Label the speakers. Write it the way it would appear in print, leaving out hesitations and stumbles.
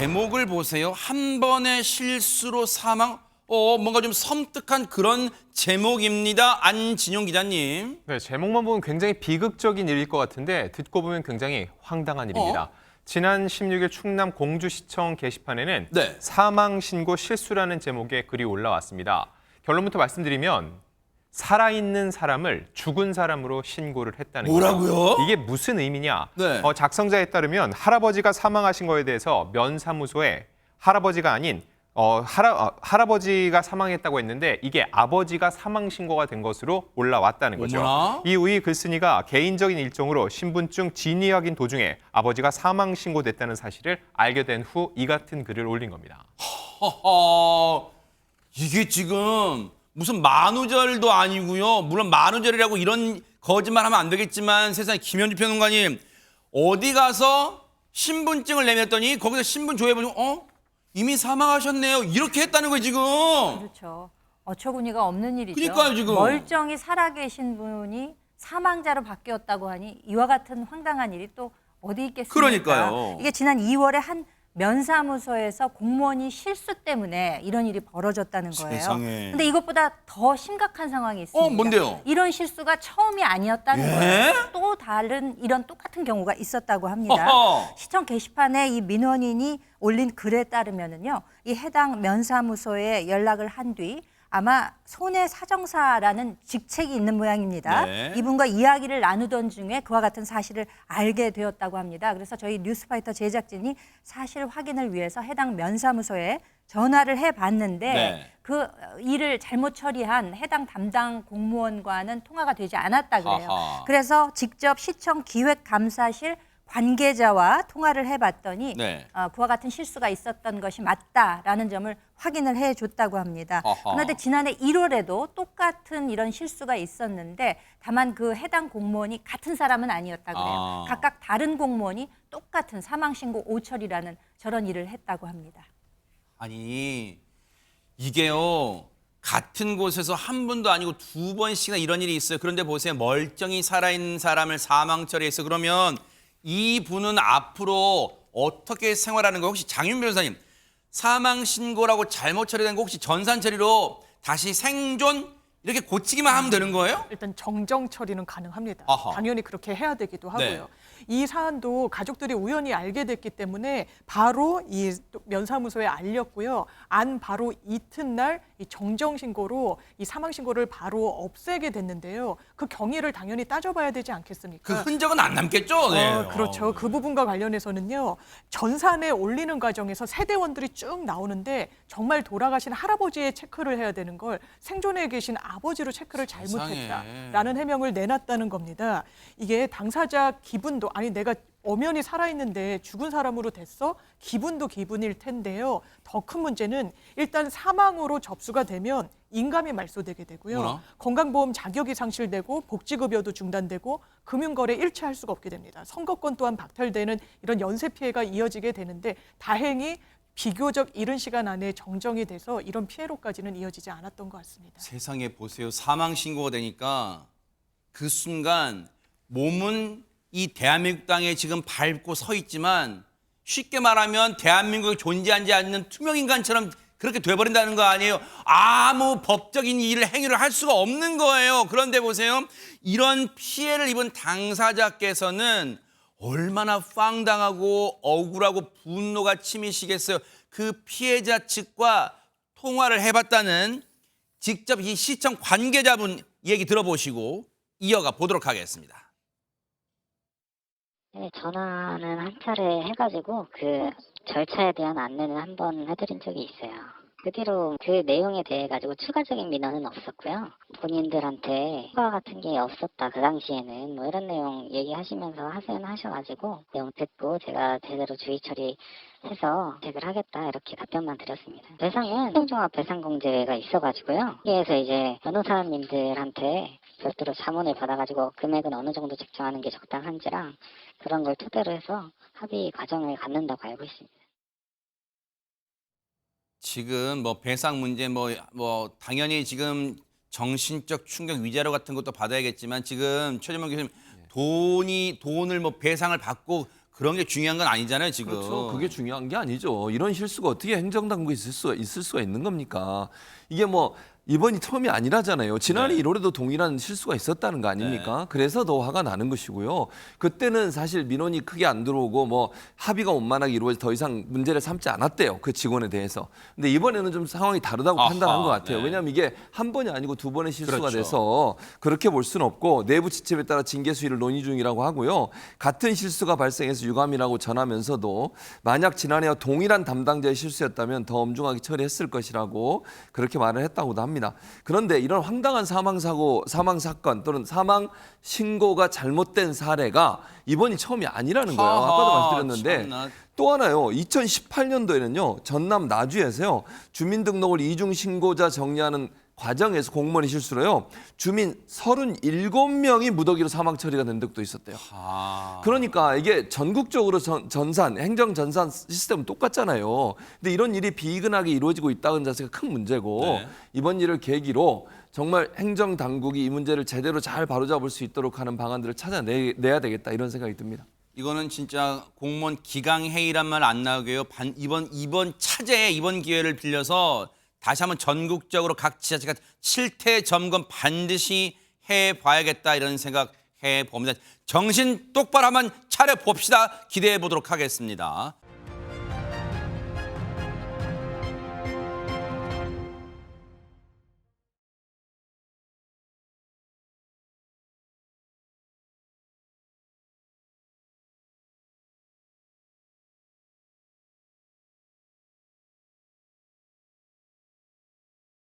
Speaker 1: 제목을 보세요. 한 번의 실수로 사망. 뭔가 좀 섬뜩한 그런 제목입니다. 안진용 기자님.
Speaker 2: 네, 제목만 보면 굉장히 비극적인 일일 것 같은데 듣고 보면 굉장히 황당한 일입니다. 지난 16일 충남 공주시청 게시판에는
Speaker 1: 네.
Speaker 2: 사망 신고 실수라는 제목의 글이 올라왔습니다. 결론부터 말씀드리면 살아있는 사람을 죽은 사람으로 신고를 했다는 거죠.
Speaker 1: 뭐라고요?
Speaker 2: 이게 무슨 의미냐?
Speaker 1: 네.
Speaker 2: 작성자에 따르면 할아버지가 사망하신 거에 대해서 면사무소에 할아버지가 아닌 할아버지가 사망했다고 했는데 이게 아버지가 사망 신고가 된 것으로 올라왔다는 거죠.
Speaker 1: 어머나?
Speaker 2: 이의 글쓴이가 개인적인 일정으로 신분증 진위 확인 도중에 아버지가 사망 신고됐다는 사실을 알게 된 후 이 같은 글을 올린 겁니다.
Speaker 1: 허허, 이게 지금 무슨 만우절도 아니고요. 물론 만우절이라고 이런 거짓말하면 안 되겠지만 세상에 김현주 평론가님 어디 가서 신분증을 내밀었더니 거기서 신분 조회해보면 이미 사망하셨네요. 이렇게 했다는 거예요 지금.
Speaker 3: 그렇죠. 어처구니가 없는 일이죠.
Speaker 1: 그러니까요, 지금.
Speaker 3: 멀쩡히 살아계신 분이 사망자로 바뀌었다고 하니 이와 같은 황당한 일이 또 어디 있겠습니까?
Speaker 1: 그러니까요.
Speaker 3: 이게 지난 2월에 한 면사무소에서 공무원이 실수 때문에 이런 일이 벌어졌다는 거예요.
Speaker 1: 세상에.
Speaker 3: 근데 이것보다 더 심각한 상황이 있습니다.
Speaker 1: 뭔데요?
Speaker 3: 이런 실수가 처음이 아니었다는
Speaker 1: 예?
Speaker 3: 거예요. 또 다른 이런 똑같은 경우가 있었다고 합니다.
Speaker 1: 허허.
Speaker 3: 시청 게시판에 이 민원인이 올린 글에 따르면은요, 이 해당 면사무소에 연락을 한 뒤 아마 손해사정사라는 직책이 있는 모양입니다.
Speaker 1: 네.
Speaker 3: 이분과 이야기를 나누던 중에 그와 같은 사실을 알게 되었다고 합니다. 그래서 저희 뉴스파이터 제작진이 사실 확인을 위해서 해당 면사무소에 전화를 해봤는데
Speaker 1: 네.
Speaker 3: 그 일을 잘못 처리한 해당 담당 공무원과는 통화가 되지 않았다 그래요.
Speaker 1: 아하.
Speaker 3: 그래서 직접 시청 기획감사실 관계자와 통화를 해봤더니
Speaker 1: 네.
Speaker 3: 그와 같은 실수가 있었던 것이 맞다라는 점을 확인을 해줬다고 합니다.
Speaker 1: 아하.
Speaker 3: 그런데 지난해 1월에도 똑같은 이런 실수가 있었는데 다만 그 해당 공무원이 같은 사람은 아니었다 그래요. 각각 다른 공무원이 똑같은 사망신고 오처리라는 저런 일을 했다고 합니다.
Speaker 1: 아니 이게요. 같은 곳에서 한 번도 아니고 두 번씩이나 이런 일이 있어요. 그런데 보세요. 멀쩡히 살아있는 사람을 사망 처리해서 그러면 이 분은 앞으로 어떻게 생활하는 거 혹시 장윤 변호사님 사망 신고라고 잘못 처리된 거 혹시 전산 처리로 다시 생존 이렇게 고치기만 하면 되는 거예요?
Speaker 4: 일단 정정 처리는 가능합니다.
Speaker 1: 아하.
Speaker 4: 당연히 그렇게 해야 되기도 하고요.
Speaker 1: 네.
Speaker 4: 이 사안도 가족들이 우연히 알게 됐기 때문에 바로 이 면사무소에 알렸고요. 안 바로 이튿날 이 정정 신고로 이 사망 신고를 바로 없애게 됐는데요. 그 경위를 당연히 따져봐야 되지
Speaker 1: 그
Speaker 4: 않겠습니까?
Speaker 1: 흔적은 안 남겠죠? 네.
Speaker 4: 그렇죠. 그 부분과 관련해서는요. 전산에 올리는 과정에서 세대원들이 쭉 나오는데 정말 돌아가신 할아버지의 체크를 해야 되는 걸 생존해 계신 아버지로 체크를 잘못했다라는 해명을 내놨다는 겁니다. 이게 당사자 기분도 아니 내가 엄연히 살아있는데 죽은 사람으로 됐어? 기분도 기분일 텐데요. 더 큰 문제는 일단 사망으로 접수가 되면 인감이 말소되게 되고요.
Speaker 1: 뭐라?
Speaker 4: 건강보험 자격이 상실되고 복지급여도 중단되고 금융거래 일체할 수가 없게 됩니다. 선거권 또한 박탈되는 이런 연쇄 피해가 이어지게 되는데 다행히 비교적 이른 시간 안에 정정이 돼서 이런 피해로까지는 이어지지 않았던 것 같습니다.
Speaker 1: 세상에 보세요. 사망 신고가 되니까 그 순간 몸은 이 대한민국 땅에 지금 밟고 서 있지만 쉽게 말하면 대한민국에 존재하지 않는 투명인간처럼 그렇게 돼버린다는 거 아니에요. 아무 법적인 일을 행위를 할 수가 없는 거예요. 그런데 보세요. 이런 피해를 입은 당사자께서는 얼마나 황당하고 억울하고 분노가 치미시겠어요. 그 피해자 측과 통화를 해봤다는 직접 이 시청 관계자분 얘기 들어보시고 이어가 보도록 하겠습니다.
Speaker 5: 네, 전화는 한 차례 해가지고 그 절차에 대한 안내는 한 번 해드린 적이 있어요. 그 뒤로 그 내용에 대해 가지고 추가적인 민원은 없었고요. 본인들한테 허가 같은 게 없었다. 그 당시에는 뭐 이런 내용 얘기하시면서 하셔가지고 내용 듣고 제가 제대로 주의 처리해서 대책을 하겠다 이렇게 답변만 드렸습니다. 배상은 행정종합배상공제가 있어가지고요. 여기에서 이제 변호사님들한테 별도로 자문을 받아가지고 금액은 어느 정도 책정하는 게 적당한지랑 그런 걸 토대로 해서 합의 과정을 갖는다고 알고 있습니다.
Speaker 1: 지금 뭐 배상 문제 뭐 당연히 지금 정신적 충격 위자료 같은 것도 받아야겠지만 지금 최재명 교수님 돈을 뭐 배상을 받고 그런 게 중요한 건 아니잖아요, 지금.
Speaker 6: 그렇죠. 그게 중요한 게 아니죠. 이런 실수가 어떻게 행정당국에 있을 수가 있는 겁니까? 이게 뭐 이번이 처음이 아니라잖아요. 지난해
Speaker 1: 네.
Speaker 6: 1월에도 동일한 실수가 있었다는 거 아닙니까? 그래서 더 화가 나는 것이고요. 그때는 사실 민원이 크게 안 들어오고 뭐 합의가 원만하게 이루어져 더 이상 문제를 삼지 않았대요. 그 직원에 대해서. 근데 이번에는 좀 상황이 다르다고
Speaker 1: 아하,
Speaker 6: 판단한 것 같아요.
Speaker 1: 네.
Speaker 6: 왜냐하면 이게 한 번이 아니고 두 번의 실수가
Speaker 1: 그렇죠.
Speaker 6: 돼서 그렇게 볼 수는 없고 내부 지침에 따라 징계 수위를 논의 중이라고 하고요. 같은 실수가 발생해서 유감이라고 전하면서도 만약 지난해와 동일한 담당자의 실수였다면 더 엄중하게 처리했을 것이라고 그렇게 말을 했다고도 합니다. 그런데 이런 황당한 사망 사건 또는 사망 신고가 잘못된 사례가 이번이 처음이 아니라는 거예요. 아까도 말씀드렸는데
Speaker 1: 참나.
Speaker 6: 또 하나요. 2018년도에는요. 전남 나주에서요. 주민등록을 이중 신고자 정리하는 과정에서 공무원이 실수로요. 주민 37명이 무더기로 사망 처리가 된 적도 있었대요. 그러니까 이게 전국적으로 전산, 행정 전산 시스템은 똑같잖아요. 근데 이런 일이 비이근하게 이루어지고 있다는 자체가 큰 문제고
Speaker 1: 네.
Speaker 6: 이번 일을 계기로 정말 행정 당국이 이 문제를 제대로 잘 바로잡을 수 있도록 하는 방안들을 찾아내야 되겠다 이런 생각이 듭니다.
Speaker 1: 이거는 진짜 공무원 기강회의란 말 안 나오게요. 이번 차제에 이번 기회를 빌려서 다시 한번 전국적으로 각 지자체가 실태 점검 반드시 해봐야겠다 이런 생각 해봅니다. 정신 똑바로 한번 차려봅시다. 기대해 보도록 하겠습니다.